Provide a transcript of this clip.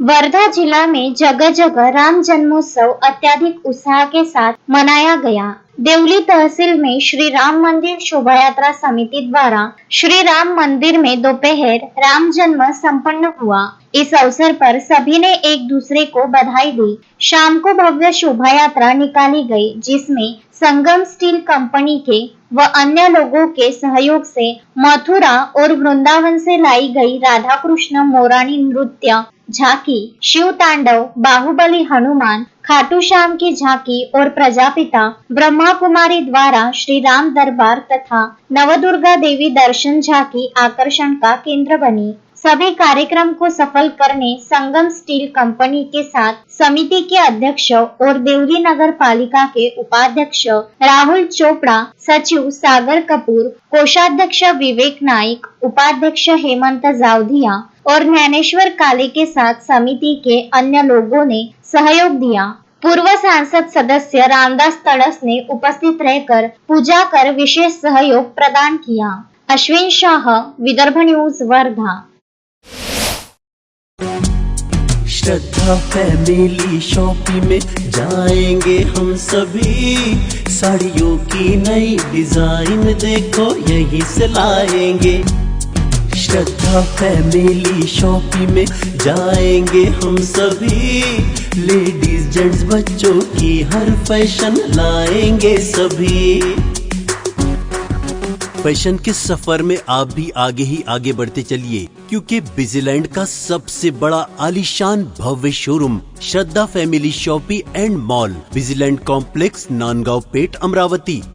वर्धा जिला में जगह जगह राम जन्मोत्सव अत्यधिक उत्साह के साथ मनाया गया। देवली तहसील में श्री राम मंदिर शोभा यात्रा समिति द्वारा श्री राम मंदिर में दोपहर राम जन्म संपन्न हुआ। इस अवसर पर सभी ने एक दूसरे को बधाई दी। शाम को भव्य शोभा यात्रा निकाली गई, जिसमें संगम स्टील कंपनी के व अन्य लोगों के सहयोग से मथुरा और वृंदावन से लाई गई राधा कृष्ण मोरानी नृत्य झांकी, शिव तांडव, बाहुबली हनुमान, खाटू श्याम की झांकी और प्रजापिता ब्रह्मा कुमारी द्वारा श्री राम दरबार तथा नवदुर्गा देवी दर्शन झांकी आकर्षण का केंद्र बनी। सभी कार्यक्रम को सफल करने संगम स्टील कंपनी के साथ समिति के अध्यक्ष और देवली नगर पालिका के उपाध्यक्ष राहुल चोपड़ा, सचिव सागर कपूर, कोषाध्यक्ष विवेक नाइक, उपाध्यक्ष हेमंत जावधिया और ज्ञानेश्वर काले के साथ समिति के अन्य लोगों ने सहयोग दिया। पूर्व सांसद सदस्य रामदास तड़स ने उपस्थित रहकर पूजा कर विशेष सहयोग प्रदान किया। अश्विन शाह, विदर्भ न्यूज, वर्धा। श्रद्धा फैमिली शॉपिंग में जाएंगे हम सभी, साड़ियों की नई डिजाइन देखो यहीं से लाएंगे। श्रद्धा फैमिली शॉपिंग में जाएंगे हम सभी, लेडीज जेंट्स बच्चों की हर फैशन लाएंगे सभी। फैशन के सफर में आप भी आगे ही आगे बढ़ते चलिए, क्योंकि बिजीलैंड का सबसे बड़ा आलीशान भव्य showroom Shraddha family shopping and mall, Busyland complex, Nandgaon Peth, Amravati.